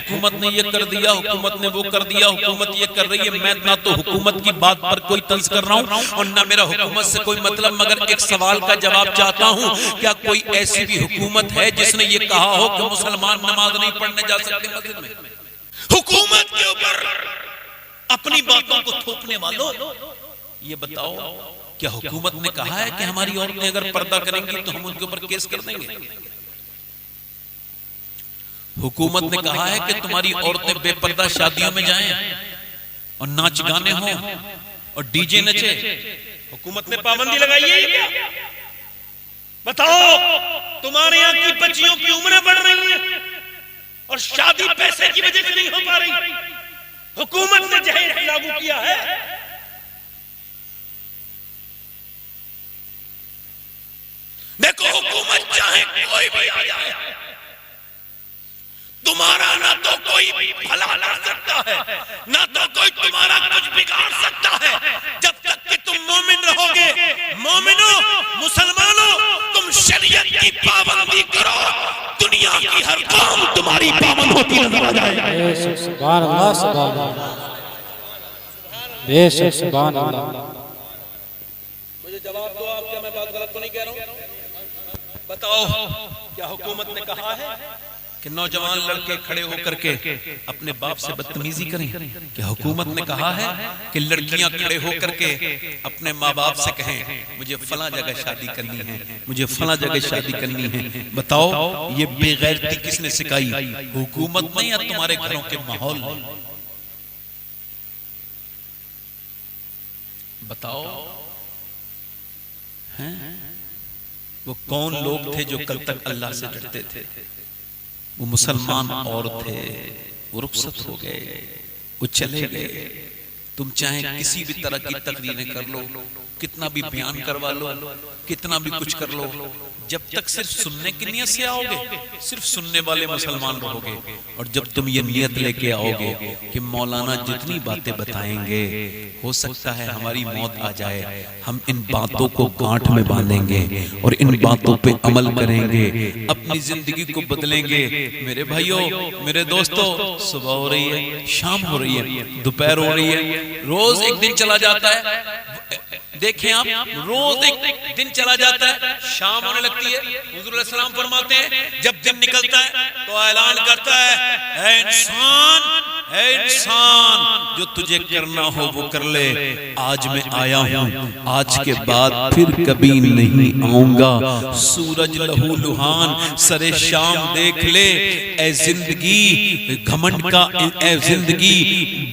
हुकूमत ने ये कर दिया, हुकूमत ने वो कर दिया, हुकूमत ये कर रही है। मैं ना तो हुकूमत की बात पर कोई तंज कर रहा हूँ और ना मेरा हुकूमत से कोई मतलब, मगर एक सवाल का जवाब चाहता हूँ, क्या कोई ऐसी भी हुकूमत है जिसने ये कहा हो कि मुसलमान नमाज नहीं पढ़ने जा सकते मस्जिद में? हुकूमत के ऊपर अपनी बातों को थोपने वालों, ये बताओ क्या हुकूमत ने कहा है कि हमारी औरतें अगर पर्दा करेंगी तो हम उनके ऊपर केस कर देंगे? हुकूमत ने कहा है कि तुम्हारी औरतें बेपर्दा शादियों में जाएं और नाच गाने हो और डीजे नचे? हुकूमत ने पाबंदी लगाई है क्या? बताओ, तुम्हारे यहाँ की बच्चियों की उम्रें बढ़ रही हैं और शादी पैसे की वजह से नहीं हो पा रही। हुकूमत ने जहेज लागू किया है। देखो, हुकूमत चाहे कोई भी आ जाए, तुम्हारा ना तो कोई भला कर सकता है, ना तो कोई तुम्हारा कुछ बिगाड़ सकता है, जब तक कि तुम मोमिन रहोगे। मोमिनो, मुसलमानों, तुम शरीयत की पाबंदी करो, दुनिया की हर कौम तुम्हारी पाबंद होती नजर आ जाए। सुभान अल्लाह, सुभान अल्लाह, बेशक सुभान अल्लाह। मुझे जवाब दो आप, क्या मैं बात गलत तो नहीं कह रहा हूं? बताओ, क्या हुकूमत ने कहा है कि नौजवान लड़के खड़े होकर के अपने बाप से बदतमीजी करें? क्या हुकूमत ने कहा है कि लड़कियां खड़े होकर के अपने माँ बाप से कहें मुझे फला जगह शादी करनी है, मुझे फला जगह शादी करनी है? बताओ, ये बेगैरती किसने सिखाई? हुकूमत ने या तुम्हारे घरों के माहौल? बताओ, हैं? वो कौन लोग थे जो कल तक अल्लाह से डरते थे? वो मुसलमान और थे, वो रुखसत हो गए, वो चले गए। तुम चाहे किसी भी तरह की तकरीरें कर लो, कितना भी बयान करवा लो, कितना भी कुछ कर लो, जब तक सिर्फ सुनने की नियत से आओगे, सिर्फ सुनने वाले मुसलमान रहोगे। और जब तुम ये नियत लेके आओगे कि मौलाना जितनी बातें बताएंगे, हो सकता है हमारी मौत आ जाए, हम इन बातों को गांठ में बांधेंगे और इन बातों पे अमल करेंगे, अपनी जिंदगी को बदलेंगे। मेरे भाइयों, मेरे दोस्तों, सुबह हो रही है, शाम हो रही है, दोपहर हो रही है, रोज एक दिन चला जाता है। देखें आप, रोज एक दिन चला जाता है, शाम होने लगती है। हुजूर सलाम फरमाते हैं, जब दिन निकलता है तो ऐलान करता है, ऐ इंसान, ऐ इंसान, जो तुझे करना हो वो कर ले। आज मैं आया हूँ, आज के बाद फिर कभी नहीं आऊंगा। सूरज लहू लुहान सरे शाम देख ले, ऐ जिंदगी घमंड का, ऐ जिंदगी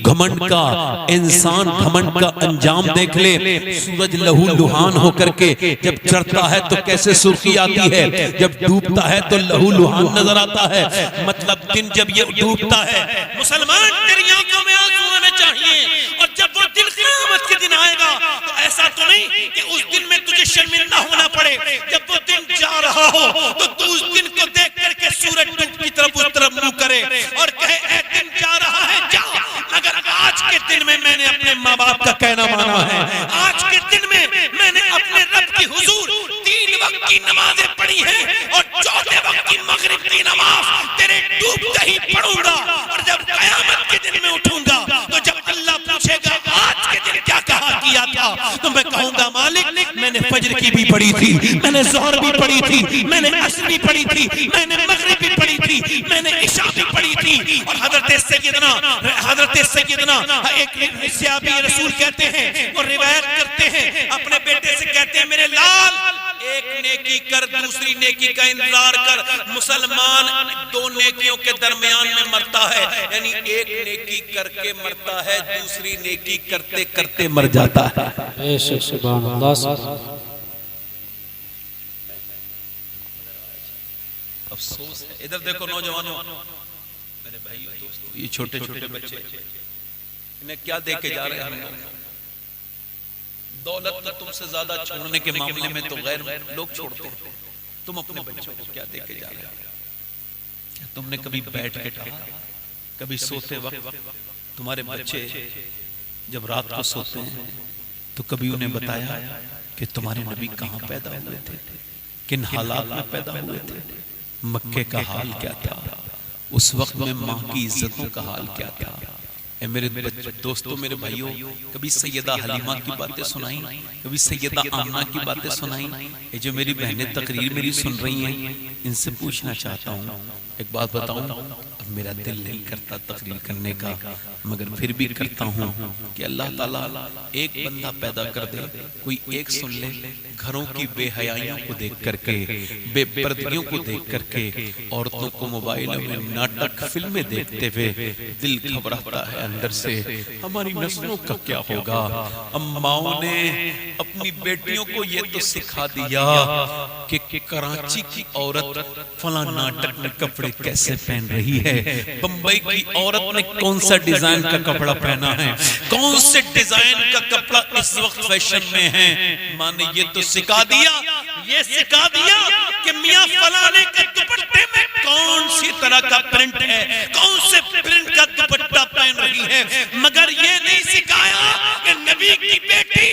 घमंड का, इंसान घमंड का अंजाम देख ले। सूरज लहू लुहान होकर के जब चढ़ता है तो कैसे सुर्खी आती है, जब डूबता है तो लहू लुहान नजर आता है। मतलब दिन जब ये डूबता है, मुसलमान तेरी आंखों में आंसू आने चाहिए। और जब वो दिन क़यामत के दिन आएगा तो ऐसा तो नहीं कि उस दिन में तुझे शर्मिंदा होना पड़े। जब वो दिन जा रहा हो तो तू उस दिन को देख करके सूरज डूब की तरफ उस तरफ मुंह करे और कहे, ऐ दिन जा रहा है, जा। मगर आज के दिन में मैंने अपने माँ बाप का कहना माना है। आज के दिन में मैंने अपने रब की हुजूर 3 वक्त की नमाजें पढ़ी हैं और 4थे वक्त की मगरिब की नमाज तेरे डूबते ही पढ़ूंगा। और जब क़यामत के दिन में उठूंगा तो जब अल्लाह पूछेगा आज के दिन क्या कहा किया था, तो मैं कहूंगा, मालिक मैंने फजर की भी पढ़ी थी, मैंने ज़ोहर भी पढ़ी थी, मैंने असर भी पढ़ी थी, मैंने मगरिब भी पढ़ी थी, मैंने इशा भी पढ़ी थी। और हजरत सैयदना एक सहाबी रसूल कहते हैं, और रिवायत करते हैं, अपने बेटे से कहते हैं, मेरे लाल, एक नेकी कर, दूसरी नेकी का इंतजार कर। मुसलमान 2 नेकियों के दरमियान में मरता है, यानी एक नेकी करके मरता है, दूसरी नेकी करते करते मर जाता है। सुभान अल्लाह। अफसोस है। इधर देखो नौजवानों, मेरे भाइयों दोस्तों, ये छोटे छोटे बच्चे, इन्हें क्या दे के जा रहे हैं? दौलत तो तुमसे ज्यादा छोड़ने के मामले में तो गैर लोग छोड़ते हैं, तुम अपने बच्चों को क्या दे के जा रहे हो? क्या तुमने कभी बैठ के कहा, कभी सोते वक्त तुम्हारे बच्चे जब रात को सोते हैं तो कभी उन्हें बताया कि तुम्हारे नबी कहाँ पैदा हुए थे, किन हालात में पैदा हुए थे, मक्के का हाल क्या था, उस वक्त में माँ की इज्जतों का हाल क्या था। ए मेरे दोस्तों, मेरे भाइयों, कभी सैयदा हलीमा की बातें सुनाई, कभी सैयदा आमना की बातें सुनाई। ये जो मेरी बहनें तकरीर मेरी सुन रही हैं, इनसे पूछना चाहता हूँ, एक बात बताऊं, अब मेरा दिल नहीं करता तकरीर करने का, मगर फिर भी करता हूँ कि अल्लाह ताला एक बंदा पैदा कर दे, कोई एक सुन ले, घरों की बेहयाइयों को देख करके, बेपर्दगियों को देख करके, औरतों को मोबाइलों में नाटक फिल्में देखते हुए दिल घबराता है अंदर से, हमारी नस्लों का क्या होगा। अम्माओं ने अपनी बेटियों को ये तो सिखा दिया कि कराची की औरत फला नाटक में कपड़े कैसे पहन रही है, बंबई की औरत ने कौन सा डिजाइन का कपड़ा पहना है, कौन से डिजाइन का कपड़ा इस वक्त फैशन में है। माने ये तो सिखा दिया, ये सिखा दिया कि मियां फलाने के दुपट्टे में कौन सी तरह का प्रिंट है, कौन से प्रिंट का दुपट्टा पहन रही है, मगर ये नहीं सिखाया कि नबी की बेटी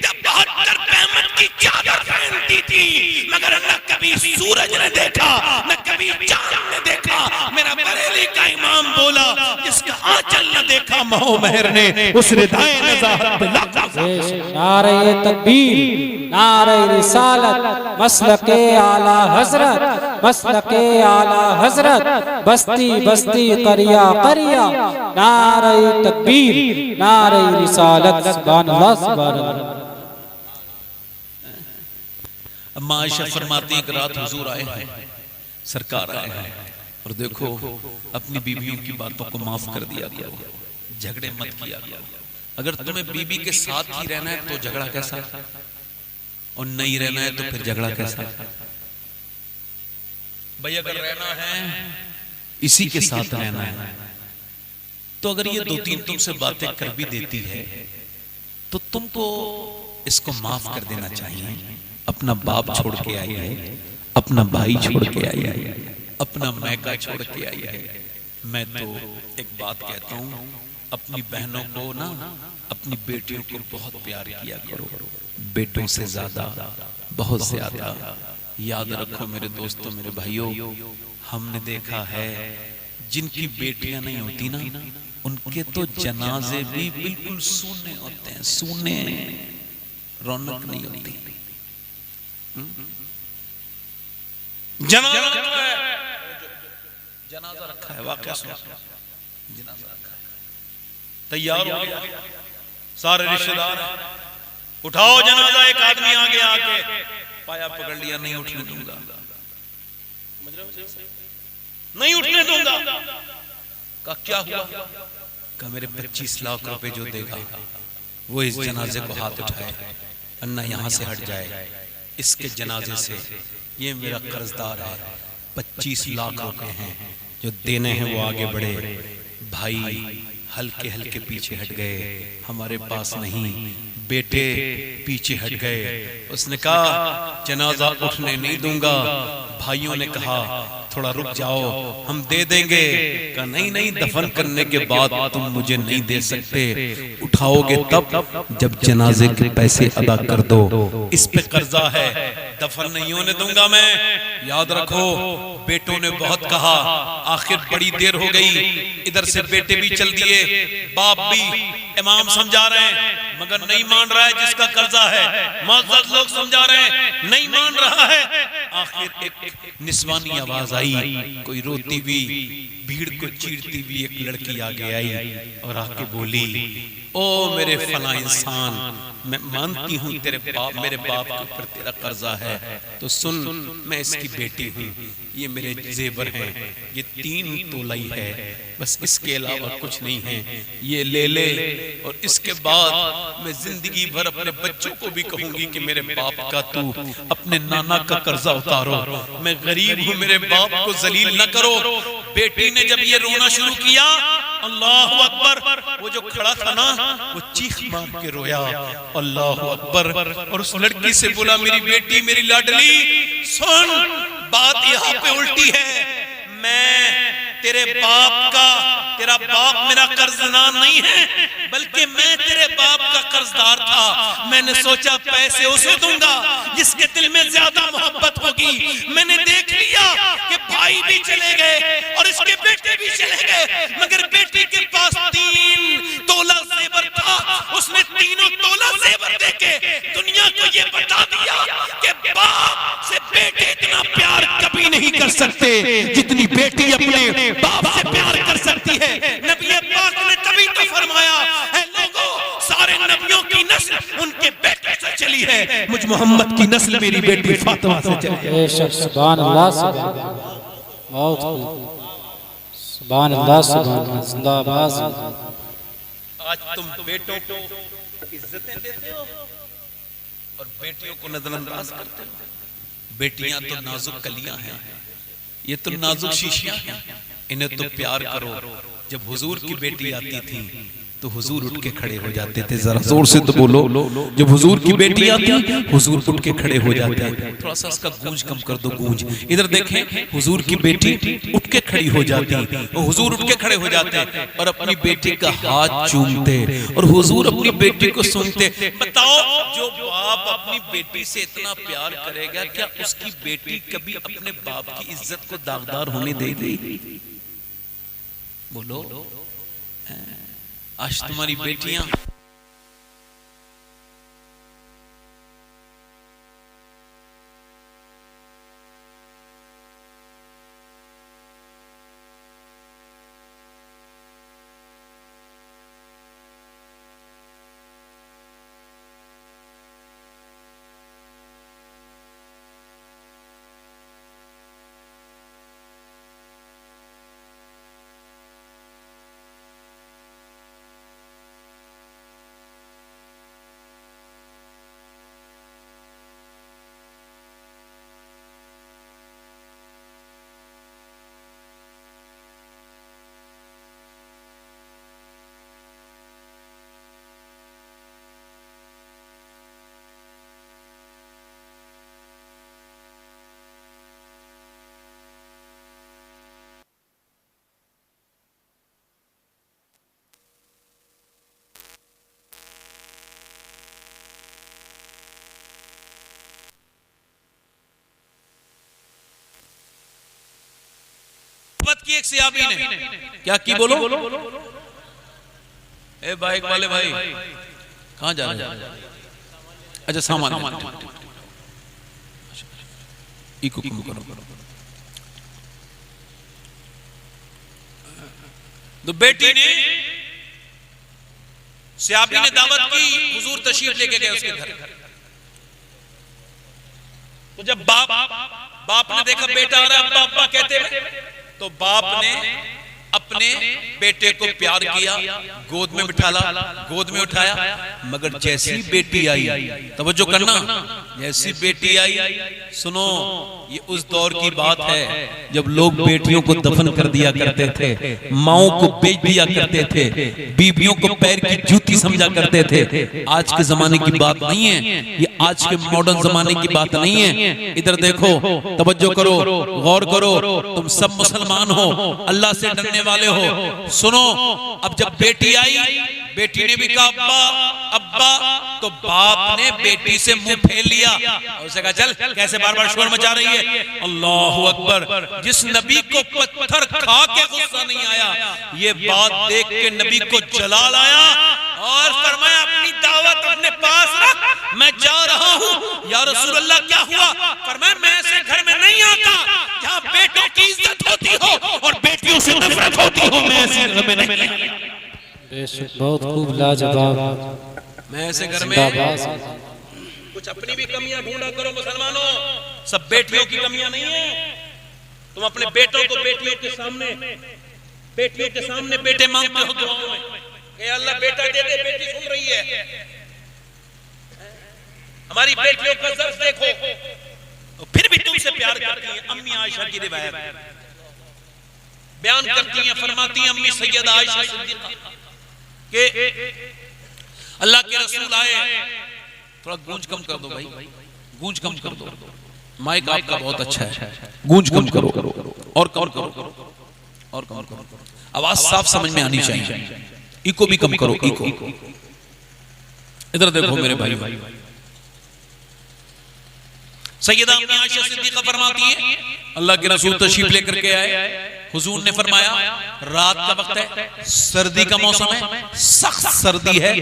जब 72 रहमत की चादर पहनती थी, मगर न कभी सूरज ने देखा, न कभी चांद ने देखा। मेरा बरेली का इमाम बोला, जिसका आंचल न देखा महो मेहर ने, उसने दाएं नज़ारत पे नारे तकबीर, नारे रिसालत, मसलके आला हजरत, मसलके आला हजरत, बस्ती बस्ती करिया करिया, नारे तकबीर, नारे रिसालत, सुभान अल्लाह सुभान अल्लाह। अम्मा आयशा फरमाती हैं कि रात हुजूर आए हैं, सरकार आए हैं, और देखो अपनी बीवियों की बातों को माफ कर दिया करो, झगड़े मत किया करो। अगर तुम्हें बीबी के साथ ही रहना है तो झगड़ा कैसा, और नहीं रहना है तो फिर झगड़ा कैसा। भाई अगर रहना है इसी के साथ रहना है, तो अगर ये 2-3 तुमसे बातें कर भी देती है तो तुमको इसको माफ कर देना चाहिए। अपना बाप छोड़ के आई है, अपना भाई छोड़ के आई है, अपना मैका छोड़ के आई है। मैं तो एक बात कहता हूँ, अपनी बहनों को ना, अपनी बेटियों को बहुत प्यार किया करो, बेटों से ज्यादा, बहुत ज्यादा। याद रखो मेरे दोस्तों, मेरे भाइयों, हमने देखा है जिनकी बेटियां नहीं होती ना, उनके तो जनाजे भी बिल्कुल सूने होते हैं, सूने, रौनक नहीं होती। जनाजा रखा है, वाकया सुनो, जनाजा रखा है, तैयार हो गया, सारे रिश्तेदार उठाओ जनाजा। एक आदमी आगे आके पाया पकड़ लिया, नहीं उठने दूंगा, नहीं उठने दूंगा। का क्या हुआ? का मेरे 25 लाख रुपए जो देगा वो इस जनाजे को हाथ उठाए, अन्ना यहां से हट जाए, इसके जनाजे से, ये मेरा कर्जदार है, 25 लाख रुपए हैं जो देने हैं, वो आगे बढ़े। भाई हल्के हल्के पीछे हट गए, हमारे पास नहीं, बेटे पीछे हट गए। उसने कहा जनाजा उठने नहीं दूंगा। भाइयों ने कहा थोड़ा रुक जाओ, हम दे देंगे। कहा नहीं नहीं, दफन करने के बाद तुम मुझे नहीं दे सकते, उठाओगे तब जब जनाजे के पैसे अदा कर दो, इस पे कर्जा है, दफन नहीं होने दूंगा मैं। याद रखो, बेटों ने बहुत कहा, आखिर बड़ी देर हो गई, इधर से बेटे भी चल दिए, बाप भी इमाम समझा रहे हैं मगर नहीं मान रहा है, जिसका कर्जा है। मौजूद लोग समझा रहे हैं, नहीं मान रहा है। आखिर एक निस्वानी आवाज आई, कोई रोती हुई, भीड़ को चीरती हुई एक लड़की आगे आई और आके बोली, ओ मेरे फला इंसान, मैं मानती हूँ तेरे बाप, मेरे बाप के ऊपर तेरा कर्जा है, तो सुन, मैं इसकी बेटी हूँ, ये मेरे जेवर हैं, ये 3 तोलाई है, बस इसके अलावा कुछ नहीं है, ये ले ले, और इसके बाद मैं जिंदगी भर अपने बच्चों को भी कहूंगी कि मेरे बाप का तू अपने नाना का कर्जा उतारो, मैं गरीब हूँ, मेरे बाप को जलील न करो। बेटी ने जब ये रोना शुरू किया, अल्लाह अकबर, वो जो खड़ा था ना, वो चीख मार के रोया, अल्लाह अकबर, और उस लड़की से बोला, मेरी बेटी, मेरी लाडली, सुन, बात यहाँ पे उल्टी है, मैं तेरे बाप का, तेरा बाप मेरा कर्जदार नहीं है, बल्कि मैं तेरे बाप का कर्जदार था। मैंने सोचा पैसे उसे दूंगा जिसके दिल में ज्यादा मोहब्बत होगी। मैंने देख लिया कि भाई भाई भी चले गए और इसके बेटे भी चले गए, मगर बेटी के पास 3 तोला जेवर था। उसने 3 तोला जेवर देके दुनिया को ये बता दिया कि बाप से बेटे इतना प्यार कभी नहीं कर सकते जितनी बेटी अपने बाप से प्यार कर सकती है। नबी पाक ने तभी तो फरमाया, है लोगों, सारे नबियों की नस्ल उनके बेटे से चली है, मुझ मोहम्मद की नस्ल मेरी बेटी फातिमा से चली है। बेशक सुभान अल्लाह, सुभान बहुत खूब, सुभान अल्लाह, सुभान अल्लाह, जिंदाबाद। आज तुम बेटों को इज्जतें देते हो और बेटियों को नजरअंदाज करते हो। बेटियां तो नाजुक कलियां हैं, ये तो नाजुक शीशियां हैं, इन्हें तो प्यार करो। जब हुजूर की बेटी आती थी तो हुजूर उठ के खड़े हो जाते थे। जरा जोर से तो बोलो, जब हुजूर की बेटी आती हुजूर उठ के खड़े हो जाते। थोड़ा सा इसका गूंज कम कर दो, गूंज। इधर देखें, हुजूर की बेटी उठ के खड़ी हो जाती, वो हुजूर उठ के खड़े हो जाते और अपनी बेटी का हाथ चूमते और हुजूर अपनी बेटी को सुनते। बताओ, जो बाप अपनी बेटी से इतना प्यार करेगा, क्या उसकी बेटी कभी अपने बाप की इज्जत को दागदार होने देगी? बोलो। आज तुम्हारी बेटियां की एक सियाबी ने क्या की, बोलो। ए बाइक वाले भाई, कहां जा रहे हैं? अच्छा, सामान इको करो। तो बेटी ने, सियाबी ने दावत की, हुजूर तशरीफ लेके गए उसके घर। तो जब बाप ने देखा बेटा आ रहा है, पापा कहते हैं, तो बाप ने अपने बेटे को प्यार किया, गोद में बिठाला, गोद में उठाया। मगर जैसी बेटी आई, तवज्जो करना, जैसी बेटी आई, सुनो, ये उस दौर की बात है जब लोग बेटियों को दफन कर दिया करते थे, माओं को बेच दिया करते थे, बीबियों को पैर की जूती समझा करते थे। आज के जमाने की बात नहीं है, ये आज के मॉडर्न जमाने की बात नहीं है। इधर देखो, तवज्जो करो, गौर करो, तुम सब मुसलमान हो, अल्लाह से डरने वाले हो। सुनो, अब जब बेटी आई, बेटी ने भी कहा अब्बा अब्बा, तो बाप ने बेटी से मुंह फेर लिया और उसे कहा चल, कैसे बार बार शोर मचा रही है। अल्लाहु अकबर। जिस नबी को पत्थर खा के गुस्सा नहीं आया, ये बात देख के नबी को जलाल आया और फरमाया अपनी दावत अपने पास रख, मैं जा रहा हूँ। या रसूल अल्लाह, क्या हुआ? फरमाया मैं ऐसे घर में नहीं आता जहाँ बेटों की इज्जत होती हो और बेटियों से नफरत होती हो, मैं ऐसे घर में नहीं आता। बेशक बहुत खूब, लाजवाब। मैं ऐसे घर में कुछ अपनी भी कमियां ढूंढा करो मुसलमानों, सब बेटियों की कमियां नहीं है। तुम अपने बेटों को बेटियों के सामने बेटे मांगते हो दुआओं में, अल्लाह बेटा दे दे, बेटी सुन रही है। हमारी बेटियों का ज़र्फ देखो, तो फिर भी तुमसे प्यार करती हैं। अम्मी आयशा की रिवायत बयान करती हैं, फरमाती हैं अम्मी सैयदा आयशा सिद्दीक़ा के अल्लाह के रसूल आए। थोड़ा गूंज कम कर दो भाई, गूंज कम कर दो, माइक आपका बहुत अच्छा है, गूंज कम करो और कम करो और कम करो, आवाज साफ समझ में आनी चाहिए। इको भी कम करो, इको। इधर देखो मेरे भाई, सैयदा अम्मी आयशा सिद्दीक़ा फरमाती है अल्लाह के रसूल तशरीफ लेकर के आए, हुजूर ने फरमाया रात का वक्त है, सर्दी का मौसम है, सख्त सर्दी है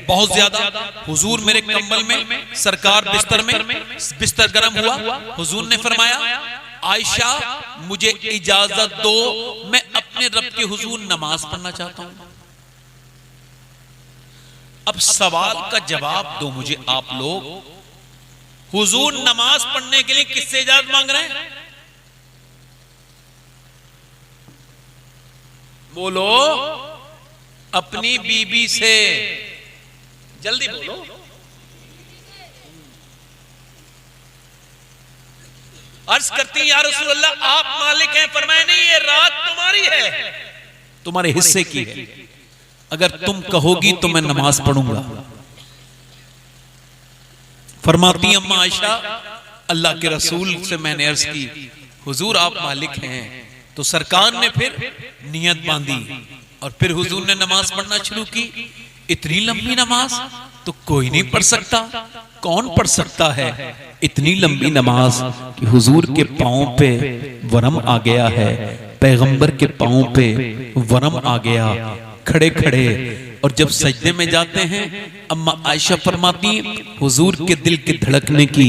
बहुत ज्यादा। हुजूर मेरे कंबल में, सरकार बिस्तर में, बिस्तर गर्म हुआ। हुजूर ने फरमाया आयशा मुझे इजाजत दो, मैं अपने रब के हुजूर नमाज पढ़ना चाहता हूं। अब सवाल का जवाब दो मुझे आप लोग, हुजूर नमाज पढ़ने के लिए किससे इजाजत मांग रहे हैं? बोलो, अपनी बीबी से, जल्दी बोलो। अर्ज करती या रसूल अल्लाह आप मालिक हैं, फरमाए नहीं ये रात तुम्हारी है, तुम्हारे हिस्से की है, अगर तुम कहोगी तो मैं नमाज पढ़ूंगा। फरमाती अम्मा आयशा अल्लाह के रसूल से मैंने अर्ज की हुजूर आप मालिक हैं, तो सरकार ने फिर नियत बांधी और फिर हुजूर ने नमाज पढ़ना शुरू की। इतनी लंबी नमाज तो कोई नहीं पढ़ सकता, कौन पढ़ सकता है इतनी लंबी नमाज कि हुजूर के पांव पे वरम आ गया है, पैगंबर के पांव पे वरम आ गया खड़े खड़े। और जब सजदे में जाते हैं अम्मा आयशा फरमाती हुजूर के दिल के धड़कने की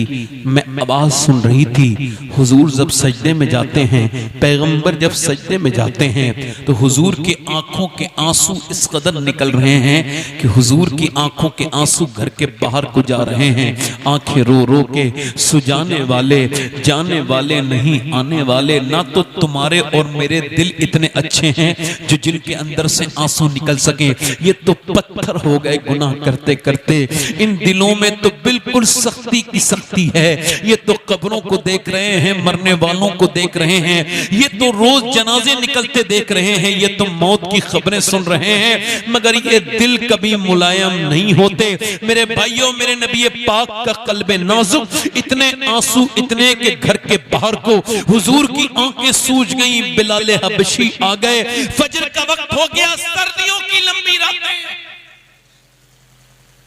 मैं आवाज सुन रही थी। हुजूर जब सजदे में जाते हैं, पैगंबर जब सजदे में जाते हैं तो हुजूर की आंखों के आंसू इस कदर निकल रहे हैं कि हुजूर की आंखों के आंसू घर के बाहर को जा रहे हैं। आंखें रो रो के सुजाने वाले, जाने वाले नहीं आने वाले, ना तो तुम्हारे और मेरे दिल इतने अच्छे हैं जो जिनके अंदर से आंसू निकल सके, ये तो पत्थर हो गए गुनाह करते करते। इन दिलों में तो बिल्कुल सख्ती की सख्ती है। ये तो कब्रों को देख रहे हैं, मरने वालों को देख रहे हैं, ये तो रोज जनाजे निकलते देख रहे हैं, ये तो मौत की खबरें सुन रहे हैं, मगर ये दिल कभी मुलायम नहीं होते। मेरे भाइयों, मेरे नबी पाक का कल्बे नाजुक, इतने आंसू इतने के घर के बाहर को हुजूर की आंखें सूज गई। बिलाल हबशी आ गए, फजर का वक्त हो गया, सर्दियों की लंबी रातें,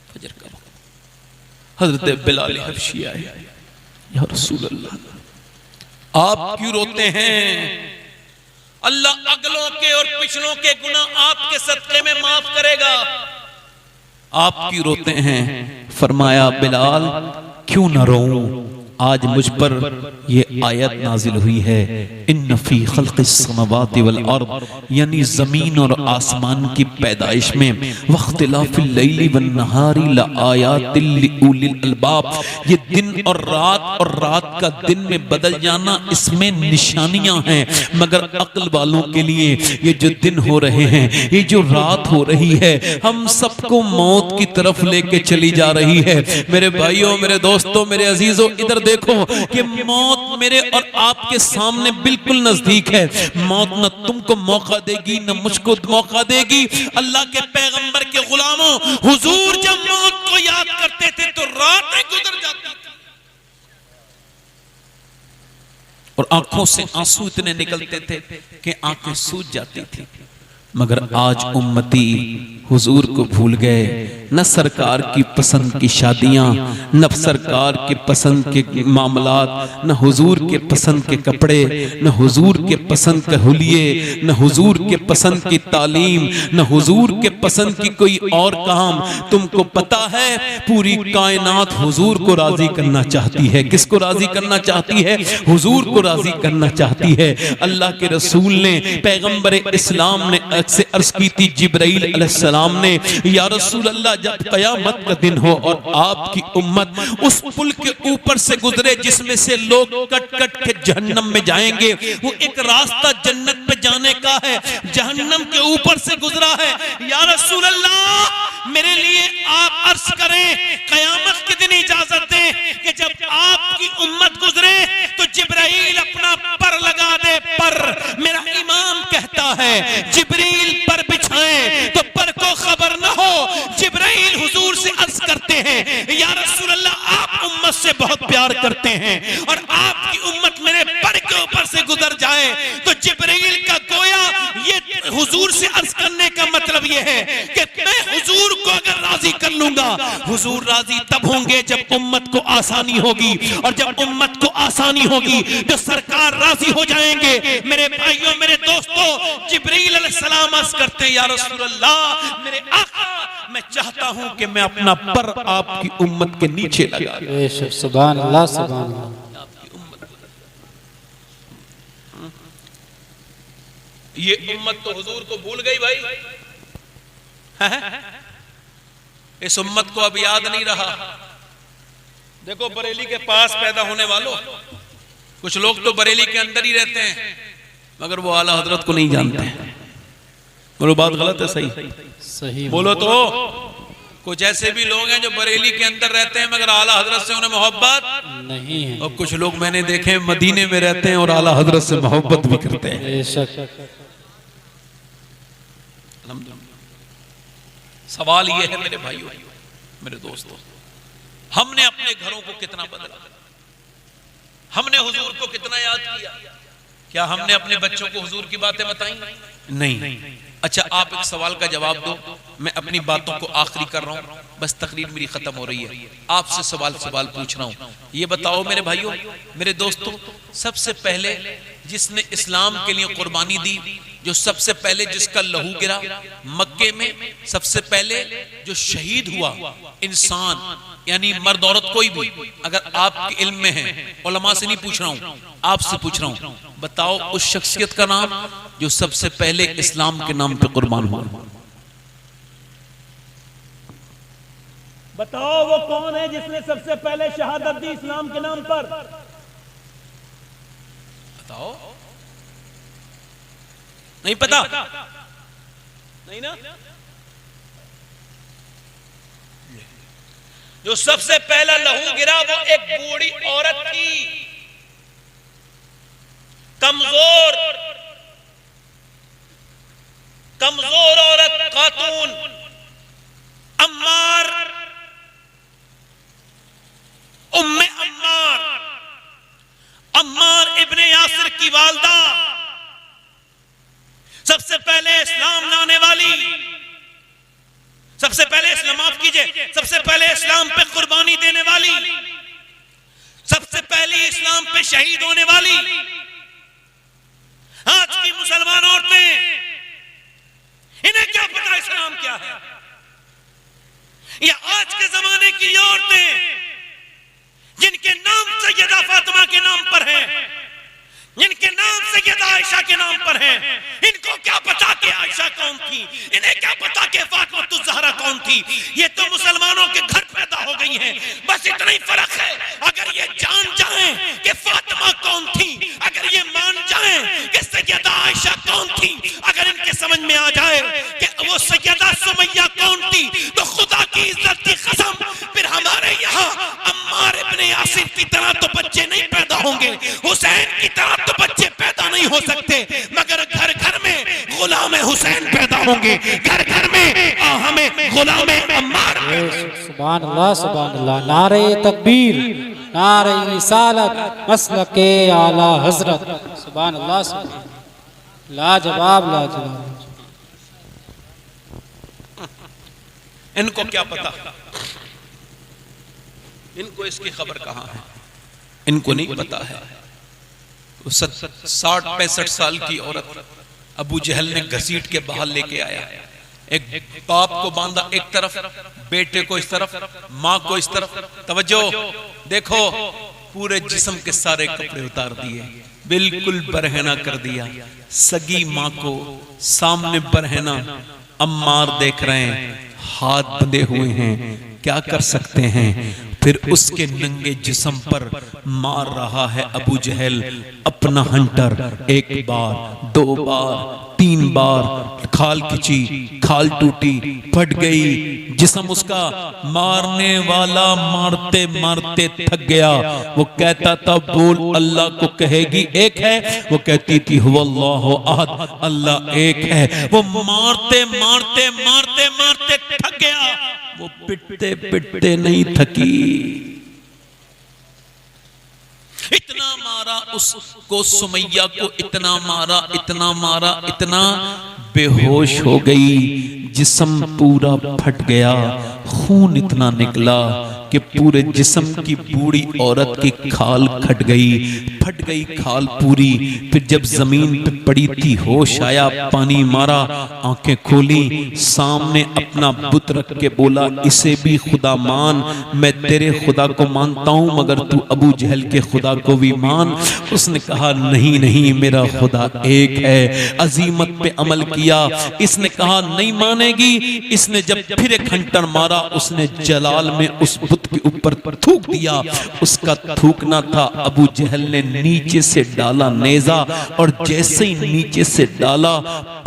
फजर का वक्त, हजरत बिलाल हबशी आए, या रसूल अल्लाह आप क्यों रोते हैं? अल्लाह अगलों के और पिछलों के गुनाह आपके सदक़े में माफ करेगा, आप क्यों रोते हैं? फरमाया बिलाल क्यों न रोऊं, आज मुझ पर ये आयत नाजिल हुई है, इन्न फी खल्क़िस समावाति वल अर्द, यानी जमीन और आसमान की पैदाइश में, वख्तिलाफिल लैली वन नहारी लआयातिल लिउलिल अलबाब, ये दिन और रात का दिन में बदल जाना, इसमें निशानियां हैं। मगर अक्ल वालों के लिए ये जो दिन हो रहे हैं, ये जो रात हो रही है, हम सबको मौत की तरफ लेके चली जा रही है। मेरे भाइयों, मेरे दोस्तों, मेरे अजीजों, इधर देखो कि मौत मेरे और आपके सामने बिल्कुल नजदीक है। मौत न तुमको मौका देगी न मुझको मौका देगी। अल्लाह के पैगंबर के गुलामों, हुजूर जब मौत को याद करते थे तो रातें गुजर जाती थी और आंखों से आंसू इतने निकलते थे कि आंखें सूज जाती थी। मगर आज उम्मती हुजूर को भूल गए। न सरकार की पसंद की शादियां, न सरकार के पसंद के मामलात, न हुजूर के पसंद के कपड़े, न हुजूर के पसंद के हुलिये, न हुजूर के पसंद की तालीम, न हुजूर के पसंद की कोई और काम। तुमको पता है पूरी कायनात हुजूर को राजी करना चाहती है। किसको राजी करना चाहती है? हुजूर को राजी करना चाहती है। अल्लाह के रसूल ने, पैगंबर इस्लाम ने से अर्ज की थी जिब्राइल अलैहिस्सलाम ने, या रसूल अल्लाह जब कयामत का दिन हो और आपकी उम्मत उस पुल के ऊपर से गुजरे जिसमें से लोग कट कट के जहन्नम में जाएंगे, वो एक रास्ता जन्नत पे जाने का है, जहन्नम के ऊपर से गुजरा है। या रसूल अल्लाह मेरे लिए आप अर्ज करें, कयामत के दिन इजाजत दें कि जब आपकी उम्मत गुजरे तो जिब्राइल अपना पर लगा दे। पर मेरा इमाम कहता है जिब्रील पर बिछाएं तो पर को खबर न हो। जिब्राइल हुजूर से अर्ज करते हैं, या रसूल अल्लाह आप उम्मत से बहुत प्यार करते हैं और आपकी उम्मत मेरे पर के ऊपर से गुजर जाए तो जिब्राइल का गोया ये हुजूर हुजूर से अर्ज करने का मतलब यह है कि मैं हुजूर को अगर राजी कर लूंगा, हुजूर राजी तब होंगे जब उम्मत को आसानी होगी, और जब उम्मत को आसानी होगी तो सरकार राजी हो जाएंगे। मेरे भाइयों, मेरे दोस्तों, जिब्रील अलैहिस्सलाम अर्ज करते हैं, या रसूल अल्लाह, मेरे आका, मैं चाहता हूं कि मैं अपना पर आपकी उम्मत के नीचे लगा दूं। सुभान अल्लाह, सुभान अल्लाह। ये उम्मत तो हुजूर को भूल गई भाई, इस उम्मत को अब याद नहीं रहा। देखो बरेली के पास पैदा होने वालों, कुछ लोग तो बरेली के अंदर ही रहते हैं मगर वो आला हजरत को नहीं जानते। बोलो बात गलत है सही? सही बोलो तो। कुछ ऐसे भी लोग हैं जो बरेली के अंदर रहते हैं मगर आला हजरत से उन्हें मोहब्बत नहीं है, और कुछ लोग मैंने देखे मदीने में रहते हैं और आला हजरत से मोहब्बत भी करते हैं। सवाल ये है मेरे भाइयों, मेरे दोस्तों, हमने अपने घरों को कितना बदला? हमने हुजूर को कितना याद किया? क्या हमने अपने बच्चों को हुजूर की बातें बताई? नहीं। अच्छा, आप एक सवाल का जवाब दो, मैं अपनी बातों को आखिरी कर रहा हूं, बस तकरीर मेरी खत्म हो रही है, आपसे सवाल पूछ रहा हूं। ये बताओ मेरे भाइयों, मेरे दोस्तों, सबसे पहले जिसने इस्लाम के लिए कुर्बानी दी, जो सबसे पहले जिसका लहू गिरा मक्के में, सबसे पहले जो शहीद हुआ इंसान, यानी मर्द औरत कोई भी, अगर आपके इल्म में है, उलमा से नहीं पूछ रहा हूं, आपसे पूछ रहा हूं, बताओ उस शख्सियत का नाम जो सबसे पहले इस्लाम के नाम पे कुर्बान हुआ। बताओ वो कौन है जिसने सबसे पहले शहादत दी इस्लाम के नाम पर? बताओ। नहीं पता? नहीं ना? जो सबसे पहला लहू गिरा वो एक बूढ़ी औरत थी, कमजोर औरत, खातून, अम्मार, उम्मे अम्मार इब्ने यासिर की वालदा, सबसे पहले इस्लाम लाने वाली, सबसे पहले इस्लाम, माफ कीजिए, सबसे पहले इस्लाम पे कुर्बानी देने वाली, सबसे पहले इस्लाम पे शहीद होने वाली। आज की मुसलमान औरतें, इन्हें क्या पता इस्लाम क्या है? या आज के जमाने की औरतें जिनके नाम सैयदा फातिमा के नाम पर है, जिनके नाम सैयदा आयशा के नाम पर है, इनको क्या पता कि आयशा कौन थी? इन्हें क्या पता कि फातिमा ज़हरा कौन थी? ये तो मुसलमानों के घर पैदा हो गई हैं, बस इतना ही फर्क है। अगर ये जान जाएं कि फातिमा कौन थी, अगर ये मान जाएं कि सैयदा आयशा कौन थी, अगर इनके समझ में आ जाए कि वो सैयदा सुमैया कौन थी, तो खुदा की इज्जत की कसम, फिर हमारे यहाँ अम्मार इब्ने यासिर की तरह तो बच्चे नहीं पैदा होंगे, हुसैन की तरह तो बच्चे पैदा नहीं हो सकते, मगर घर घर में गुलाम हुसैन पैदा होंगे, घर घर में हमें गुलाम अम्मार। सुभान अल्लाह, सुभान अल्लाह। नारे तकबीर, नारे रिसालत, मसलके आला हजरत। सुभान अल्लाह, लाजवाब, लाजवाब। इनको क्या पता, इनको इसकी खबर कहां है, इनको नहीं पता है। 60-65 साल की औरत अबू जहल ने घसीट के बाहर लेके आया, एक बाप को बांधा एक तरफ, बेटे को इस तरफ, माँ को इस तरफ। तवज्जो देखो, पूरे जिस्म के सारे कपड़े उतार दिए, बिल्कुल बरहना कर दिया। सगी माँ को सामने बरहना, अम्मार देख रहे हैं, हाथ बंधे हुए हैं, क्या कर सकते हैं? फिर उसके नंगे जिस्म पर मार रहा है अबू जहल अपना हंटर, एक बार, 2 बार, 3 बार, खाल खिंची, खाल टूटी, फट गई, जिस्म उसका। मारने वाला मारते मारते थक गया, वो कहता था बोल अल्लाह को कहेगी एक है, वो कहती थी हुवल्लाहु अहद, अल्लाह एक है। वो मारते मारते मारते मारते थक गया, वो पिटते पिटते नहीं थकी, इतना मार मारा उसको, सुमैया को इतना मारा, इतना मारा, इतना बेहोश हो गई, जिस्म पूरा फट गया, खून इतना निकला कि पूरे जिस्म की बूढ़ी औरत की खाल फट गई खाल पूरी। फिर जब जमीन पे पड़ी थी, होश आया, पानी मारा, आंखें खोली, सामने अपना बुत रख के बोला, इसे भी खुदा मान, मैं तेरे खुदा को मानता हूं मगर तू अबू जहल के खुदा को भी मान। उसने कहा नहीं नहीं, मेरा खुदा एक है। अजीमत पे अमल किया, इसने कहा नहीं मानेगी। इसने जब फिर एक हंटर मारा, उसने जलाल में उस बुत के ऊपर थूक दिया। उसका थूकना था, अबू जहल ने नीचे से डाला नेजा, और जैसे ही नीचे से डाला,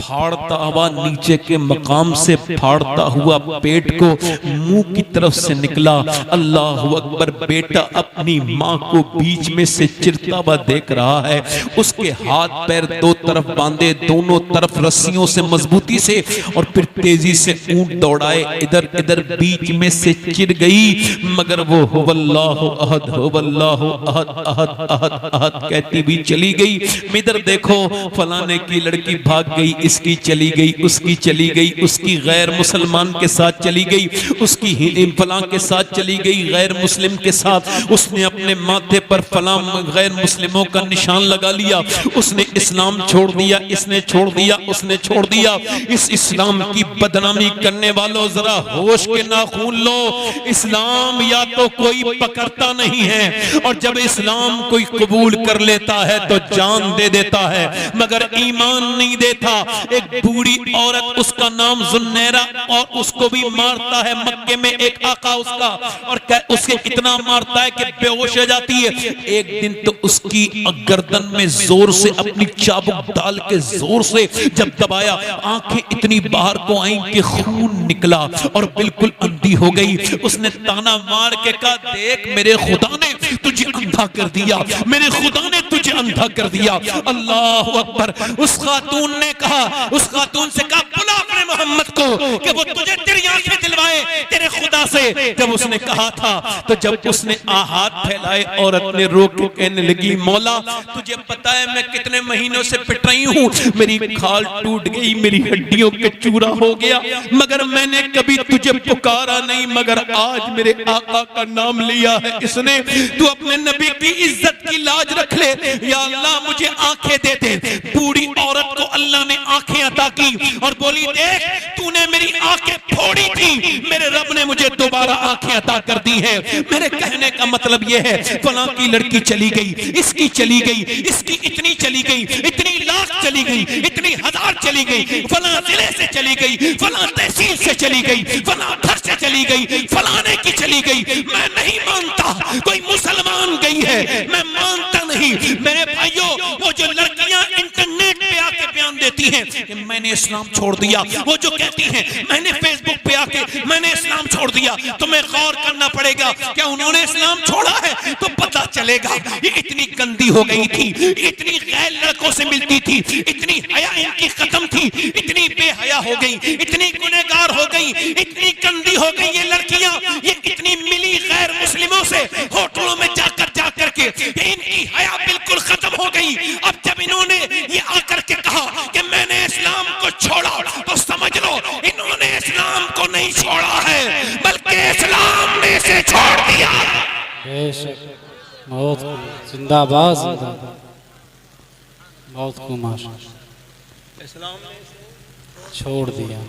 फाड़ता हुआ नीचे के मकाम से फाड़ता हुआ पेट को मुंह की तरफ से निकला। अल्लाह अकबर। बेटा अपनी माँ को बीच में से चिरता हुआ देख रहा है, उसके हाथ पैर दो तरफ बांधे, दोनों तरफ रस्सियों से मजबूती से, और फिर तेजी से ऊंट दौड़ाए, इधर इधर बीच में से चिर गई, मगर वो हुवल्लाहु अहद, हुवल्लाहु अहद, अहद अहद अहद कहती भी चली गई। इधर देखो, फलाने की लड़की भाग गई, इसकी चली गई, उसकी चली गई, उसकी गैर मुसलमान के साथ चली गई, उसकी फलां के साथ चली गई, गैर मुस्लिम के साथ। उसने अपने माथे पर फलां गैर मुस्लिमों का निशान लगा लिया। उसने इस्लाम छोड़ दिया, इसने छोड़ दिया, उसने छोड़ दिया। इस इस्लाम की बदनामी करने वालों, जरा होश के नाखून लो। इस्लाम या तो कोई पकड़ता नहीं है, और जब इस्लाम कोई कबूल कर लेता है तो जान दे देता है, मगर ईमान नहीं देता। एक बूढ़ी औरत, उसका नाम जुन्नैरा, और उसको भी मारता है मक्के में एक आका उसका, और उसके इतना मारता है कि बेहोश हो जाती है। एक दिन तो उसकी गर्दन में जोर से अपनी चाबुक डाल के जोर से जब दबाया, आंखें इतनी बाहर को आई कि खून निकला और बिल्कुल अंधी हो गई। उसने ताना मार के कहा, देख मेरे खुदा ने तुझे अंधा कर दिया, मेरे खुदा ने तुझे अंधा कर दिया। अल्लाह अकबर। उस खातून ने कहा, उस खातून से कहा, बुला अपने मोहम्मद को कि वो तुझे तेरी आंखें दिलवाए तेरे खुदा से। जब उसने कहा था, तो जब उसने हाथ फैलाए, औरत ने रो के कहने लगी, मौला तुझे पता है मैं कितने महीनों से पिट रही हूँ, मेरी खाल टूट गई, मेरी हड्डियों के चूरा हो गया, मगर मैंने कभी तुझे पुकारा नहीं, मगर आज मेरे आका का नाम लिया है इसने। तू अपने नबी की इज्जत की लाज रख ले, या अल्लाह मुझे आंखें दे दे। बूढ़ी औरत को अल्लाह ने आंखें अता की और बोली, देख तूने मेरी आंखें फोड़ी थी, मेरे रब ने मुझे दोबारा आंखें अता कर दी है। मेरे कहने का मतलब यह है, फलां की लड़की चली गई, इसकी चली गई, इसकी इतनी चली गई, इतनी लाख चली गई, इतनी हजार चली गई, फलां जिले से चली गई, फलां तहसील से चली गई, फलां घर से चली गई, फलाने की चली गई। मैं नहीं मानता कोई मुसलमान गई है, मैं मानता नहीं। मेरे भाइयों, वो जो लड़कियां इंटरनेट पे आके बयान देती हैं कि मैंने इस्लाम छोड़ दिया, वो जो कहती हैं मैंने फेसबुक पे आके मैंने इस्लाम छोड़ दिया, तुम्हें गौर करना पड़ेगा क्या उन्होंने इस्लाम छोड़ा है तो पता चलेगा। ये इतनी गंदी हो गई थी, इतनी गैर लड़कों से मिलती थी, इतनी हया इनकी खत्म थी, इतनी बेहया हो गई, इतनी गुनहगार हो गई, इतनी गंदी हो गई ये लड़कियां, ये इतनी मिली गैर मुस्लिमों से होटलों में जाकर के इनकी हया बिल्कुल खत्म हो गई। अब जब इन्होंने ये आकर के कहा कि मैंने इस्लाम को छोड़ा, तो समझ लो इन्होंने इस्लाम को नहीं छोड़ा है, बल्कि इस्लाम ने इसे छोड़ दिया। मौत जिंदाबाद, जिंदाबाद, मौत को माशाअल्लाह इस्लाम ने छोड़ दिया।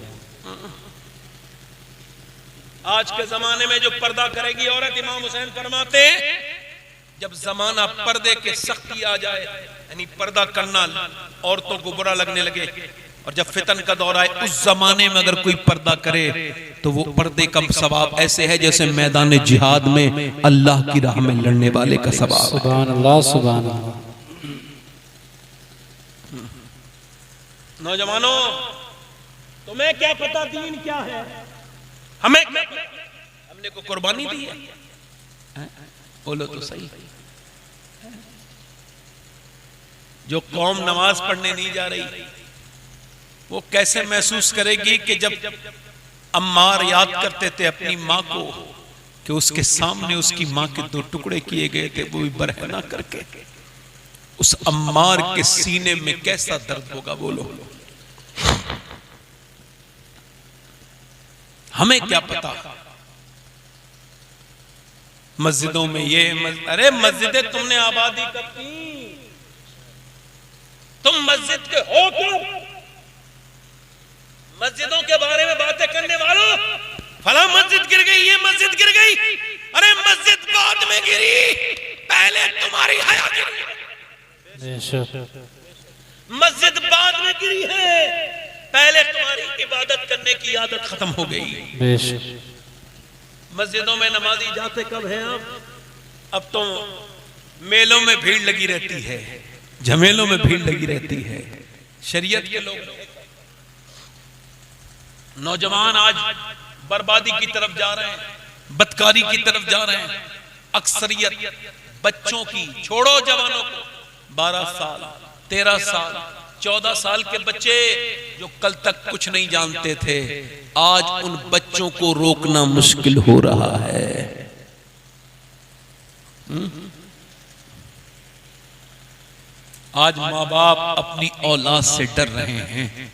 आज के जमाने में जो पर्दा करेगी औरत, इमाम हुसैन फरमाते, जब जमाना पर्दे के सख्ती आ जाए, यानी पर्दा करना औरतों को बुरा लगने लगे, और जब फितन का दौर आए, उस जमाने में अगर कोई पर्दा करे तो वो पर्दे का सवाब ऐसे है जैसे मैदान जिहाद में अल्लाह की राह में लड़ने वाले का सवाब। सुभान अल्लाह, सुभान अल्लाह। नौजवानों, तुम्हें क्या पता दीन क्या है? हमने को कुर्बानी दी है। बोलो तो सही। जो कौम नमाज पढ़ने नहीं जा रही, वो कैसे महसूस करेगी कि जब अम्मार याद करते थे अपनी माँ को कि उसके सामने उसकी माँ के दो टुकड़े किए गए थे, वो भी बरहना करके। उस अम्मार के सीने में कैसा दर्द होगा बोलो। हमें क्या पता मस्जिदों में ये अरे मस्जिदें तुमने आबादी कब की? तुम मस्जिद के हो कब? मस्जिदों के बारे में बातें करने वालों, फला मस्जिद गिर गई, ये मस्जिद गिर गई। अरे मस्जिद बाद में गिरी, पहले तुम्हारी हया गिरी। मस्जिद बाद में गिरी है, पहले तुम्हारी इबादत करने की आदत खत्म हो गई। मस्जिदों में नमाजी जाते कब हैं आप? अब तो मेलों में भीड़ लगी रहती है, झमेलों में भीड़ लगी रहती है। शरीयत के लोग, नौजवान आज बर्बादी की तरफ जा रहे हैं, बदकारी की तरफ जा रहे हैं। अक्सरियत बच्चों की, छोड़ो जवानों को, 12 साल 13 साल 14 साल के बच्चे जो कल तक कुछ नहीं जानते थे, आज उन बच्चों को रोकना मुश्किल हो रहा है। आज माँ बाप अपनी औलाद से डर रहे हैं।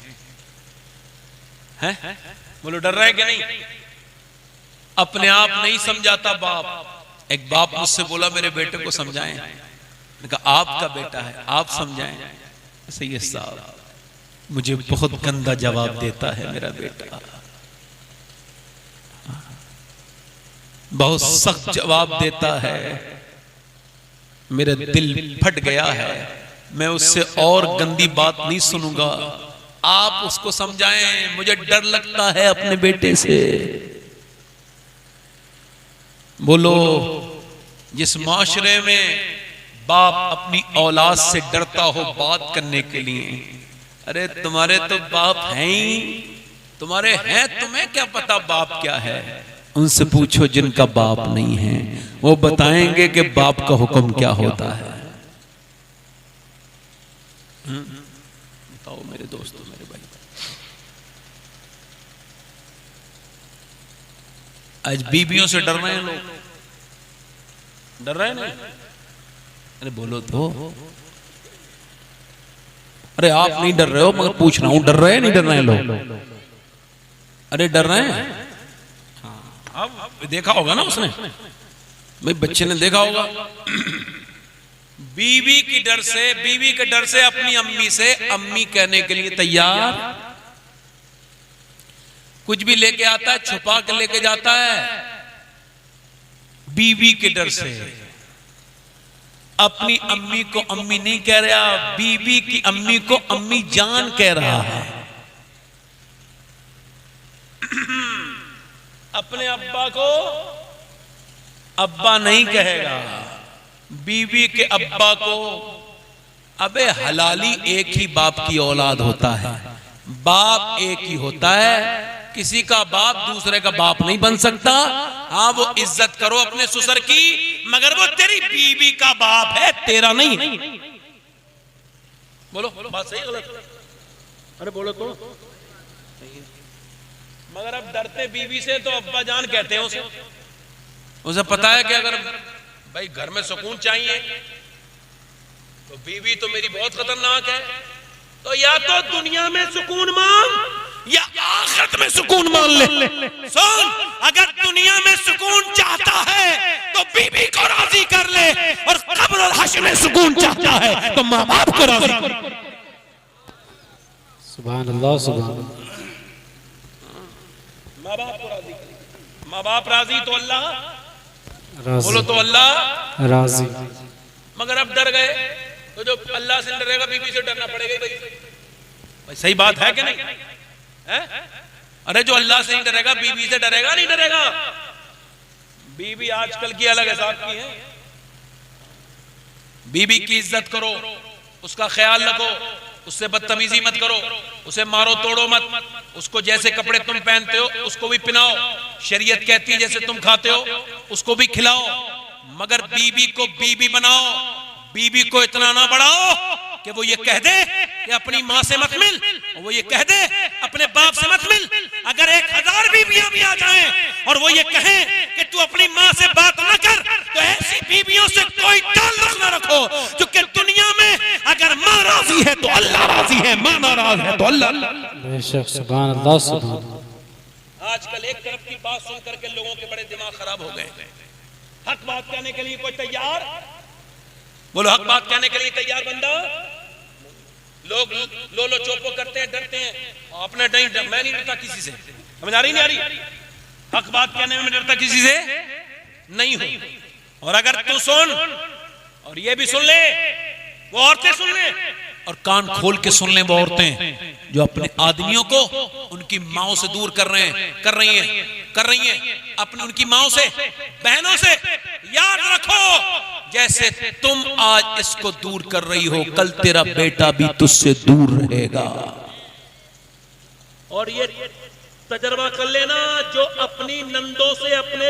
बोलो डर रहे हैं कि नहीं? अपने आप नहीं समझाता बाप। एक बाप मुझसे बोला मेरे बेटे को समझाएं। मैंने कहा आपका बेटा है, आप समझाएं। सैयद साहब मुझे बहुत गंदा जवाब देता है मेरा बेटा, बहुत सख्त जवाब देता है। मेरा दिल फट गया है, मैं उससे और गंदी बात नहीं सुनूंगा। आप उसको समझाएं, मुझे डर लगता है अपने बेटे से। बोलो, जिस माशरे में बाप अपनी औलाद से डरता हो बात करने के लिए, अरे तुम्हारे तो बाप हैं ही, तुम्हारे हैं, तुम्हें क्या पता बाप क्या है? उनसे पूछो जिनका बाप नहीं है, वो बताएंगे कि बाप का हुक्म क्या होता है। बताओ मेरे दोस्तों, मेरे भाई, आज बीबियों से डर रहे हैं लोग, डर रहे हैं ना? अरे बोलो तो। अरे आप नहीं डर रहे हो, मगर पूछ रहा हूं, डर रहे हैं नहीं डर रहे हैं लोग? अरे डर रहे हैं। अब देखा होगा ना उसने, भाई बच्चे ने देखा होगा। बीवी की डर से, बीवी के डर से अपनी अम्मी से अम्मी कहने के लिए तैयार। कुछ भी लेके आता है छुपा के लेके जाता है, बीवी के डर से। अपनी अम्मी को अम्मी नहीं कह रहा, बीवी की अम्मी को अम्मी जान कह रहा है। अपने अब्बा को अब्बा नहीं कहेगा, बीवी के अब्बा को। अबे हलाली एक ही बाप की औलाद होता है, बाप एक ही होता है, किसी का बाप दूसरे का बाप नहीं बन सकता। हाँ, वो इज्जत करो अपने ससुर की, मगर वो तेरी बीवी का बाप है, तेरा नहीं है। बोलो बात सही गलत? अरे बोलो तो। मगर अब डरते बीवी से तो अब्बा जान कहते हैं उसे। उसे पता है कि अगर भाई घर में सुकून चाहिए तो बीवी तो मेरी बहुत खतरनाक है, तो या तो दुनिया में सुकून मांग या आखिरत में सुकून मान ले। सुन, अगर दुनिया में सुकून चाहता है तो बीवी को राजी कर ले, और कब्र और हश्र में सुकून चाहता है तो माँ बाप को राजी कर। सुभान अल्लाह, सुभान अल्लाह। माँ बाप को राजी कर। माँ बाप राजी तो अल्लाह राजी। बोलो तो अल्लाह राजी। मगर अब डर गए तो जो अल्लाह से डरेगा बीवी से डरना पड़ेगा भाई। सही बात है कि नहीं है? अरे जो अल्लाह से नहीं डरेगा बीवी से डरेगा नहीं डरेगा? बीवी आजकल की अलग हिसाब की है। बीवी की इज्जत करो, उसका ख्याल रखो, उससे बदतमीजी मत करो, उसे मारो तोड़ो मत, उसको जैसे कपड़े तुम पहनते हो उसको भी पहनाओ। शरीयत कहती है जैसे तुम खाते हो उसको भी खिलाओ, मगर बीवी को बीवी बनाओ। बीवी को इतना ना बढ़ाओ कि वो ये कह दे कि अपनी माँ से मत मिल, और वो ये कह दे अपने बाप से मत मिल। अगर 1000 बीवियां भी आ जाएं और वो ये कहें कि तू अपनी माँ से बात न कर, तो ऐसी बीवियों से कोई ताल्लुक न रखो, क्योंकि दुनिया में राजी है तो अल्लाह राजी है, माँ नाराज है तो अल्लाह। बेशक सुभान अल्लाह सुभान अल्लाह। आजकल एक तरफ की बात सुन करके लोगों के बड़े दिमाग खराब हो गए। हक बात कहने के लिए कोई तैयार? बोलो हक बात कहने के लिए तैयार बंदा? लोग लो चोपो करते हैं, डरते हैं। अपने नहीं, मैं नहीं डरता किसी से। समझ आ रही नहीं आ रही? हक बात कहने में डरता किसी से नहीं हूं। और अगर तू सुन और ये भी सुन ले, वो औरतें सुन ले और कान खोल के सुन ले, वो औरतें जो अपने आदमियों को उनकी माओं से दूर कर रही हैं अपनी उनकी माओं से, बहनों से। याद रखो, जैसे तुम आज इसको दूर कर रही हो, कल तेरा बेटा भी तुझसे दूर रहेगा। और ये तजर्बा कर लेना, जो अपनी नंदों से अपने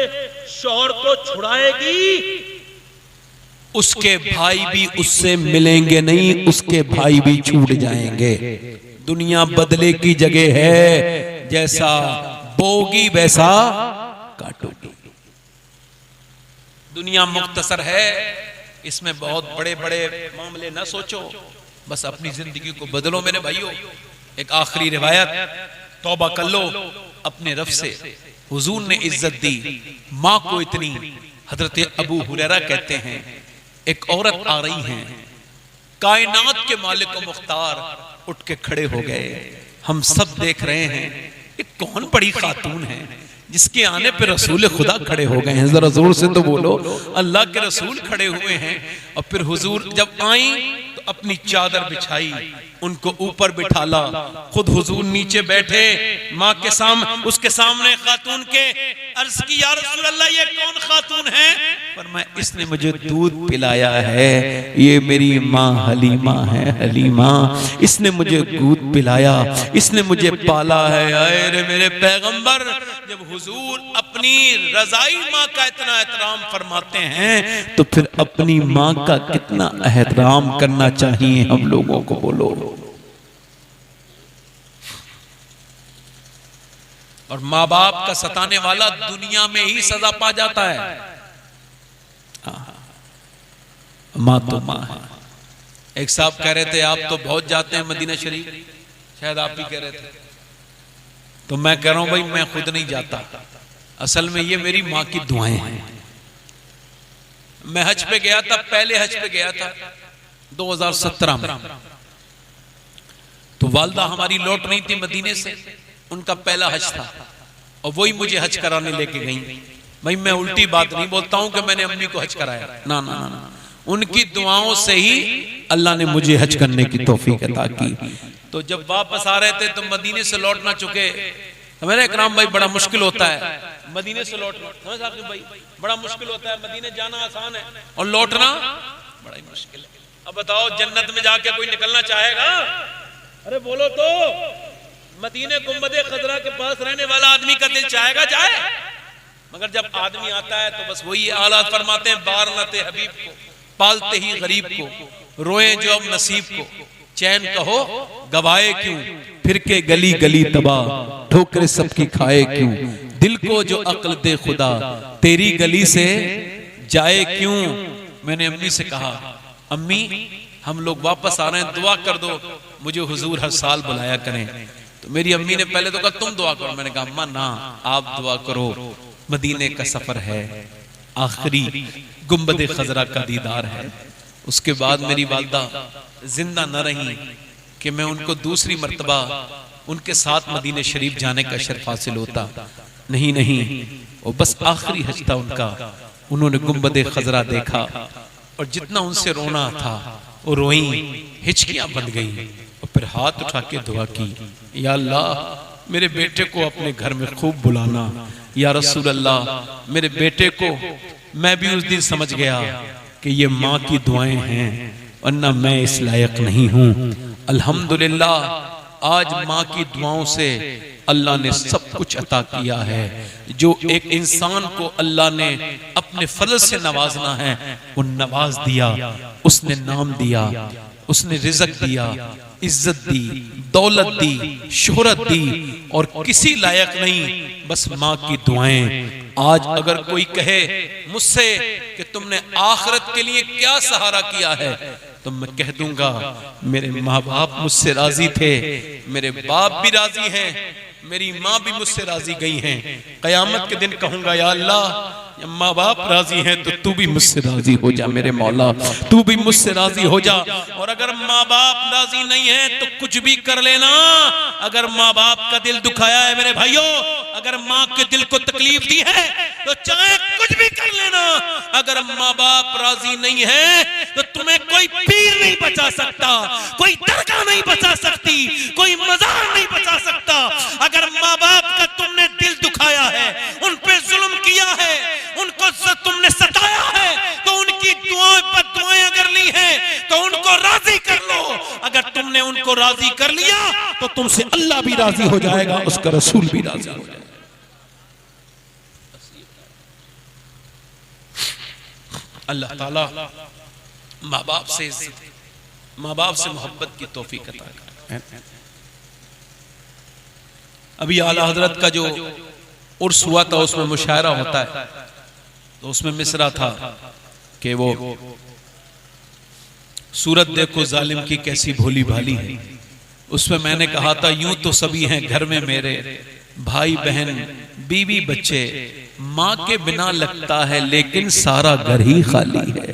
शौहर को छुड़ाएगी, उसके भाई भी उससे मिलेंगे नहीं, उसके भाई भी छूट जाएंगे। दुनिया बदले की जगह है, जैसा बोगी वैसा काटोगी। दुनिया मुख्तसर है, इसमें बहुत बड़े बड़े मामले ना सोचो, बस अपनी जिंदगी को बदलो मेरे भाइयों। एक आखिरी रिवायत, तौबा कर लो अपने रब से। हुजूर ने इज्जत दी माँ को इतनी, हजरत अबू हुरैरा कहते हैं एक औरत आ रही है, कायनात के मालिक व मुख्तार उठ के खड़े हो गए। हम सब देख रहे हैं ये कौन बड़ी खातून है जिसके आने पे रसूल खुदा खड़े हो गए हैं। जरा जोर से तो बोलो, अल्लाह के रसूल खड़े हुए हैं। और फिर हुजूर जब आई तो अपनी चादर बिछाई, उनको ऊपर बिठाला, खुद हुजूर नीचे बैठे माँ के सामने, उसके सामने खातून के। अर्ज की या रसूल अल्लाह ये कौन खातून है? फरमाया इसने मुझे दूध पिलाया है, ये मेरी माँ हलीमा है, हलीमा। इसने मुझे दूध पिलाया, इसने मुझे पाला है। अरे मेरे पैगंबर, जब हुजूर अपनी रजाई माँ का इतना एहतराम फरमाते हैं तो फिर अपनी माँ का कितना एहतराम करना चाहिए हम लोगों को, बोलो। और माँ बाप का सताने वाला दुनिया में ही सजा पा जाता है। माँ तो माँ है। एक साहब कह रहे थे आप तो बहुत जाते हैं मदीना शरीफ, शायद आप भी कह रहे थे। तो मैं कह रहा हूं भाई मैं खुद नहीं जाता, असल में ये मेरी माँ की दुआएं हैं। मैं हज पे गया था, पहले हज पे गया था 2017 में। तो वालदा हमारी लौट रही थी मदीने से, उनका पहला हज था और वही मुझे हज कराने लेके गई। भाई मैं उल्टी बात नहीं बोलता हूं कि मैंने अम्मी को हज कराया, ना ना ना, उनकी दुआओं से ही अल्लाह ने मुझे हज करने की तौफीक अता की। तो जब वापस आ रहे थे तो मदीने से लौट ना चुके, तो मेरे इकराम भाई बड़ा मुश्किल होता है मदीने से लौटना, समझ सकते भाई, बड़ा मुश्किल होता है। मदीने जाना आसान है और लौटना बड़ा ही मुश्किल है। अब बताओ जन्नत में जाके कोई निकलना चाहेगा? अरे बोलो तो, मदीने गुंबदे खजरा के पास रहने वाला आदमी का दिल चाहेगा जाए? मगर जब आदमी आता है तो बस वही हालात फरमाते हैं, बार नते हबीब को, पालते ही गरीब को, रोए जो अब नसीब को, चैन कहो गवाए क्यों, फिर के गली गली तबाह, ठोकरे सबकी खाए क्यों, दिल को जो अक्ल दे खुदा, तेरी गली से जाए क्यों। मैंने अम्मी से कहा, अम्मी हम लोग वापस आ रहे हैं, दुआ कर दो मुझे हुजूर हर साल बुलाया करें। तो मेरी अम्मी ने पहले तो कहा तुम दुआ करो, मैंने कहा अम्मा ना आप दुआ करो, मदीने का सफर है, आखिरी गुंबदे खजरा का दीदार है। उसके बाद मेरी वालदा जिंदा न रही कि मैं उनको दूसरी मर्तबा उनके साथ मदीने शरीफ जाने का शर्फ हासिल होता। नहीं नहीं, वो बस आखिरी हज था उनका, उन्होंने गुंबदे खजरा देखा और जितना उनसे रोना था वो रोई, हिचकियां बन गई और फिर हाथ उठा के दुआ की, या अल्लाह मेरे बेटे को अपने घर में खूब बुलाना, या रसूल अल्लाह मेरे बेटे को, मैं भी उस दिन समझ गया कि ये माँ की दुआएं हैं वरना मैं इस लायक नहीं हूँ। अल्हम्दुलिल्लाह आज माँ की दुआओं से अल्लाह ने सब कुछ अता किया है। जो एक इंसान को अल्लाह ने अपने फजल से नवाजना है वो नवाज दिया, उसने नाम दिया, उसने रिज़्क दिया, इज्जत दी, दौलत दी, शोहरत दी और किसी लायक नहीं, बस माँ की दुआएं। आज अगर कोई कहे मुझसे कि तुमने आखिरत के लिए क्या सहारा किया है, तो मैं कह दूंगा मेरे माँ बाप मुझसे राजी थे, मेरे बाप भी राजी हैं, मेरी माँ भी मुझसे राजी गई हैं। कयामत के दिन कहूंगा या अल्लाह माँ बाप राजी हैं तो तू भी मुझसे राजी हो जा मेरे मौला, तू भी मुझसे राजी हो जा। और अगर माँ बाप राजी नहीं है तो कुछ भी कर लेना। अगर माँ बाप का दिल दुखाया है मेरे भाइयों, अगर माँ के दिल को तकलीफ दी है तो चाहे कुछ भी कर लेना। अगर माँ बाप राजी नहीं है तो तुम्हें कोई पीर नहीं बचा सकता, कोई दरगाह नहीं बचा सकती, कोई मजार नहीं बचा सकता। अगर माँ बाप का तुमने दिल दुखाया है, उन पे जुल्म किया है, उनको तुमने सताया है, तो उनकी दुआएं बद्दुआएं अगर ली है तो उनको राजी कर लो। अगर तुमने उनको राजी कर लिया तो तुमसे अल्लाह भी राजी हो जाएगा, उसका रसूल भी राजी हो जाएगा। अल्लाह ताला माँ बाप से माँ बाप से मोहब्बत की तौफीक अता करे। अभी आला हजरत का जो उर्स हुआ था उसमें मुशायरा होता है, तो उसमें मिसरा था कि वो सूरत देखो जालिम की कैसी भोली भाली है। उसमें मैंने कहा था यूं तो सभी हैं घर में मेरे, भाई बहन बीवी बच्चे, माँ के बिना लगता है लेकिन सारा घर ही खाली है।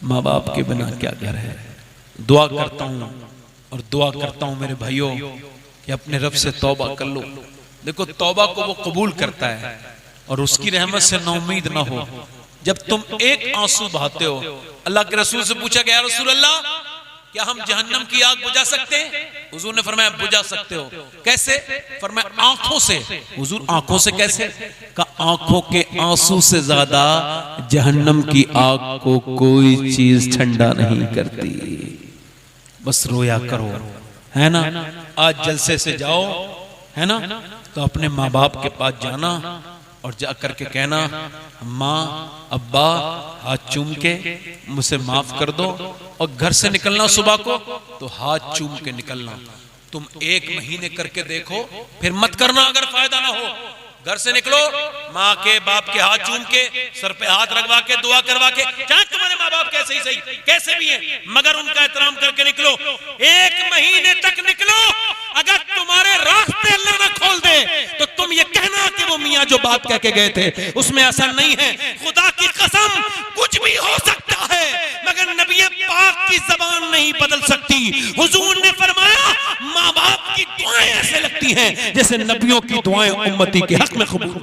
माँ बाप के बिना क्या घर है। दुआ करता हूं और दुआ करता हूं मेरे भाइयों कि अपने रब से तौबा कर लो। देखो तौबा को वो कबूल करता है और उसकी रहमत से नाउम्मीद ना हो। जब तुम एक आंसू बहाते हो, अल्लाह के रसूल से पूछा गया रसूल अल्लाह क्या हम जहन्नम की आग बुझा सकते हैं? हुजूर ने फरमाया बुझा सकते हो। कैसे? फरमाया आंखों से। हुजूर आंखों से कैसे? का आंखों के आंसू से ज्यादा जहन्नम की आग को कोई चीज ठंडा नहीं करती। बस रोया करो, है ना। आज जलसे से जाओ, है ना, तो अपने माँ बाप के पास जाना और जा करके कहना माँ अब्बा हाथ चूम के मुझसे माफ कर दो। और घर से निकलना सुबह को तो हाथ चूम के निकलना। तुम 1 महीने करके देखो, फिर मत करना अगर फायदा ना हो। घर से निकलो माँ के बाप के हाथ चूम के, सर पे हाथ रखवा के, दुआ करवा के, चाहे तुम्हारे माँ बाप कैसे ही सही कैसे भी हैं, मगर उनका एहतराम करके निकलो। 1 महीने तक निकलो। अगर तुम्हारे रास्ते अल्लाह ना खोल दे तो तुम ये कहना कि वो मियाँ जो बात कह के गए थे उसमें असर नहीं है। खुदा की कसम कुछ भी हो सकता है मगर नबी पाक की जबान नहीं बदल सकती। हुजूर ने फरमाया माँ बाप की दुआएं ऐसे लगती हैं जैसे नबियों की दुआएं उम्मती के हक में कबूल।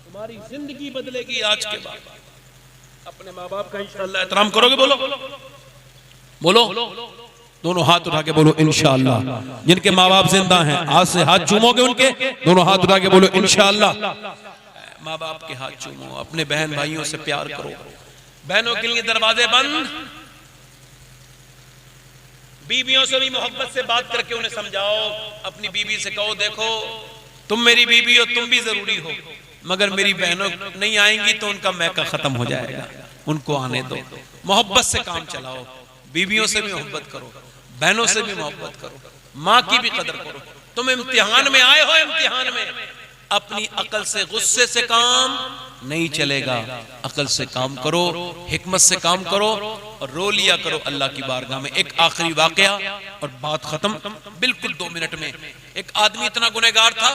तुम्हारी जिंदगी बदलेगी आज के बाद। अपने माँ बाप का इंशाअल्लाह एहतराम करोगे? बोलो बोलो, दोनों हाथ उठा के बोलो इंशाअल्लाह। जिनके माँ बाप जिंदा हैं आज से हाथ चूमोगे उनके, दोनों हाथ उठा के बोलो इंशाअल्लाह। माँ बाप के हाथ चूमो, अपने बहन भाइयों से प्यार करो। बहनों के लिए दरवाजे बंद, बीवियों से भी मोहब्बत से बात करके उन्हें समझाओ। अपनी बीवी से कहो देखो तुम मेरी बीवी हो, तुम भी जरूरी हो, मगर मेरी बहनों नहीं आएंगी तो उनका मैका खत्म हो जाएगा, उनको आने दो। मोहब्बत से काम चलाओ। बीवियों से भी मोहब्बत करो, बहनों से भी मोहब्बत करो, माँ की भी कदर करो। तुम इम्तिहान में आए हो, इम्तिहान में अपनी अकल से गुस्से से काम नहीं चलेगा। अकल से काम करो, हिकमत से काम करो और रो लिया करो अल्लाह की बारगाह में। एक आखिरी वाकया और बात खत्म, बिल्कुल 2 मिनट में। एक आदमी इतना गुनहगार था,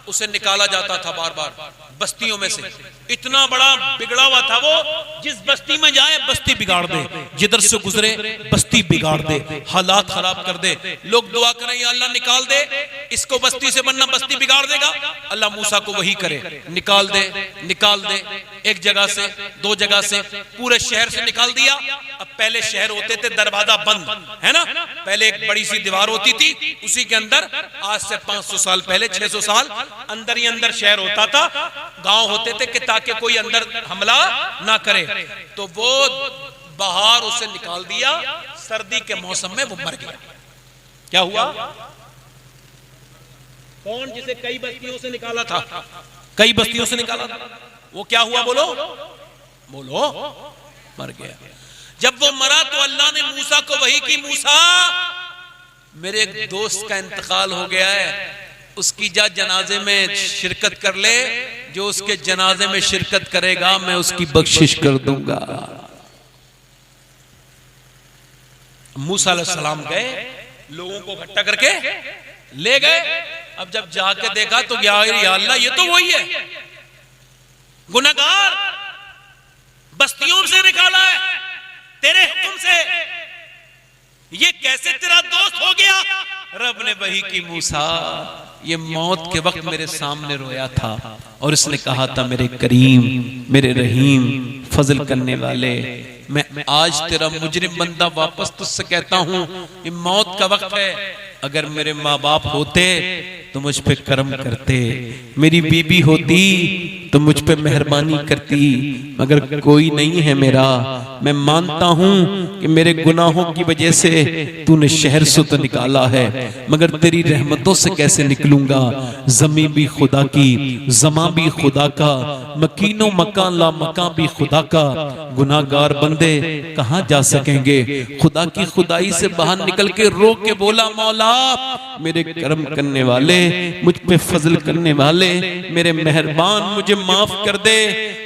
उसे निकाला जाता था बार बार बस्तियों में से। इतना बड़ा बिगड़ा हुआ था वो, जिस बस्ती में जाए बस्ती बिगाड़ दे, जिधर से गुजरे बस्ती बिगाड़ दे, हालात खराब कर दे। लोग दुआ करें या अल्लाह निकाल दे इसको बस्ती से, वरना बस्ती बिगाड़ देगा। अल्लाह मूसा को वही करे, निकाल दे निकाल दे। एक जगह से, 2 जगह से, पूरे शहर से निकाल दिया। अब पहले शहर होते थे दरवाजा बंद, है ना, पहले एक बड़ी सी दीवार होती थी, उसी के अंदर आज से 500 साल पहले, 600 साल अंदर ही अंदर शहर होता था। गांव होते थे कि ताकि कोई अंदर हमला ना करे। तो वो बाहर उसे निकाल दिया। सर्दी के मौसम में वो मर गया। क्या हुआ? कौन जिसे कई बस्तियों से निकाला था, कई बस्तियों से निकाला था, वो क्या हुआ? बोलो बोलो, मर गया। जब वो मरा तो अल्लाह ने मूसा को वही की, मूसा मेरे एक दोस्त का इंतकाल हो गया है, उसकी जा जनाजे में शिरकत कर ले, जो उसके जनाजे में शिरकत करेगा मैं उसकी बख्शिश कर दूंगा। मूसा अलैहिस्सलाम गए, लोगों को इकट्ठा करके ले गए। अब जब जाके देखा तो या अल्लाह, ये तो वही है, गुनहगार बस्तियों से निकाला है तेरे हुक्म से, ये कैसे तेरा दोस्त हो गया? रब ने वही की, मूसा ये मौत के वक्त मेरे सामने रोया था और इसने कहा था मेरे करीम, मेरे रहीम, फजल करने वाले, मैं आज तेरा मुजरिम बंदा वापस तुझसे कहता हूं, ये मौत का वक्त है। अगर मेरे माँ बाप होते तो मुझ पे करम करते, मेरी बीबी होती तो मुझ पे मेहरबानी करती, मगर कोई नहीं है मेरा। मैं मानता हूं कि मेरे गुनाहों की वजह से तूने शहर से तो निकाला है, मगर तेरी रहमतों से कैसे निकलूंगा? जमी भी खुदा की, जमा भी खुदा का, मकीनो मकान ला मकान भी खुदा का। गुनाहगार बंदे कहां जा सकेंगे? खुदा की खुदाई से बाहर निकल के रो के बोला, मौला मेरे करम करने वाले, मुझ पे फजल करने वाले, मेरे मेहरबान, मुझे माफ कर दे।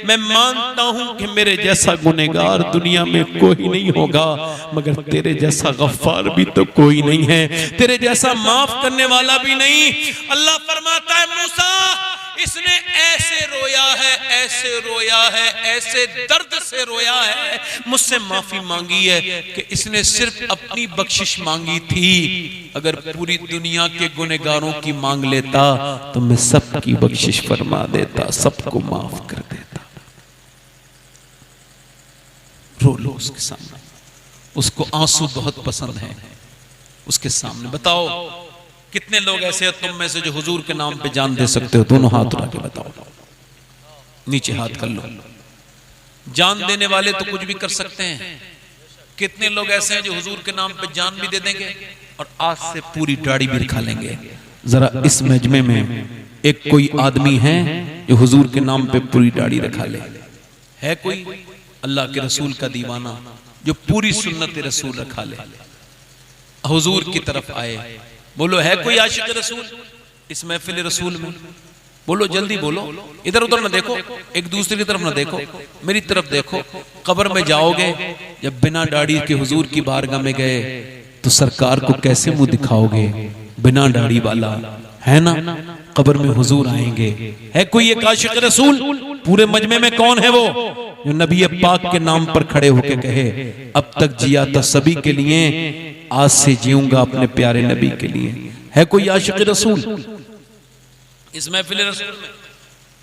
मैं मानता हूं कि मेरे जैसा गुनहगार दुनिया में कोई नहीं होगा, मगर तेरे जैसा गफ्फार भी तो कोई नहीं है, तेरे जैसा माफ करने वाला भी नहीं। अल्लाह फरमाता है, मूसा इसने ऐसे रोया है, ऐसे रोया है, ऐसे दर्द से रोया है, मुझसे माफी मांगी है कि इसने सिर्फ अपनी बख्शिश मांगी थी। अगर पूरी दुनिया के गुनहगारों की मांग लेता तो मैं सबकी बख्शिश फरमा देता, सबको माफ कर देता। रो लो उसके सामने, उसको आंसू बहुत पसंद है, उसके सामने बताओ कितने लोग ऐसे हैं तुम में से जो हुजूर के नाम पे जान दे सकते हो? दोनों हाथ उठा के बताओ, नीचे हाथ कर लो। जान देने वाले तो कुछ भी कर सकते हैं। कितने लोग ऐसे हैं जो हुजूर के नाम पे जान भी दे देंगे और आज से पूरी दाढ़ी भी रखा लेंगे? जरा इस मजमे में एक कोई आदमी है जो हुजूर के नाम पे पूरी दाढ़ी रखा ले? है कोई अल्लाह के रसूल का दीवाना जो पूरी सुन्नत रसूल रखा ले, हुजूर की तरफ आए? बोलो, है कोई आशिक रसूल इस महफिल रसूल में? बोलो, जल्दी बोलो, इधर उधर ना देखो, एक दूसरे की तरफ ना देखो, मेरी तरफ देखो। कब्र में जाओगे, जब बिना दाढ़ी के हुजूर की बारगाह में गए तो सरकार को कैसे मुंह दिखाओगे? बिना दाढ़ी वाला है ना, कब्र में हुजूर आएंगे। है कोई एक आशिक रसूल पूरे मजमे में? कौन है वो जो नबी पाक के नाम पर खड़े होके कहे, अब तक जिया था सभी के लिए, आज से जीऊंगा अपने प्यारे नबी के लिए? है कोई आशिक रसूल इस महफिल रसूल में?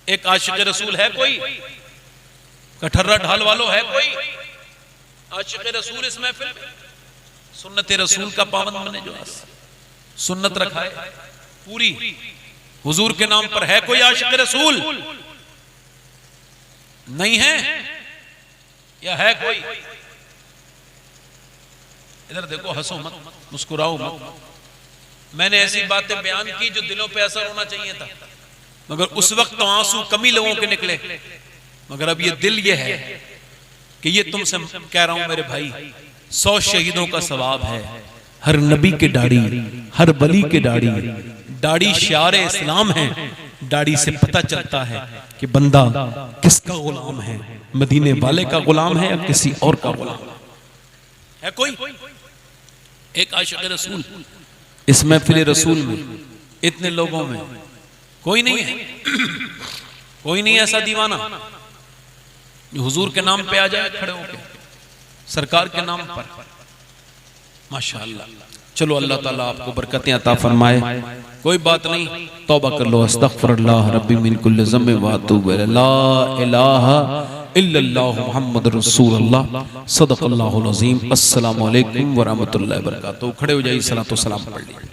एक आशिक रसूल है कोई? कठर्रा ढाल वालों है कोई आशिक रसूल इस महफिल में? सुन्नत रसूल का पाबंद बने, जो सुन्नत रखा है पूरी हुजूर के नाम पर। है कोई आशिक रसूल? नहीं है या है कोई? इधर देखो, हंसो मत, मुस्कुराओ मत। मैंने ऐसी बातें बयान की जो दिलों पे असर होना चाहिए था, मगर उस वक्त तो आंसू कम ही लोगों के निकले। मगर अब ये दिल ये है कि ये तुमसे कह रहा हूं मेरे भाई, 100 शहीदों का सवाब है। हर नबी के दाढ़ी, हर वली के दाढ़ी, दाढ़ी शियार इस्लाम है। दाढ़ी से पता चलता है कि बंदा किसका गुलाम है, मदीने वाले का गुलाम है या किसी और का गुलाम है? कोई एक आशिक रसूल इस महफिल रसूल में, इतने लोगों में कोई नहीं है? कोई नहीं ऐसा दीवाना जो हुजूर के नाम पे आ जाए खड़े होके, सरकार के नाम पर? माशाअल्लाह। चलो, अल्लाह ताला आपको बरकतें अता फरमाए। कोई बात नहीं, तौबा कर लो। अस्तगफिरुल्लाह रब्बी मिन कुल्लि ज़ंबिन व अतूबु इलैह। ला इलाहा इल्लल्लाह मुहम्मदुर रसूलुल्लाह सदक़ल्लाहुल अज़ीम। अस्सलामु अलैकुम व रहमतुल्लाहि व बरकातहू। खड़े हो जाइए, सलातो सलाम पढ़ लीजिए।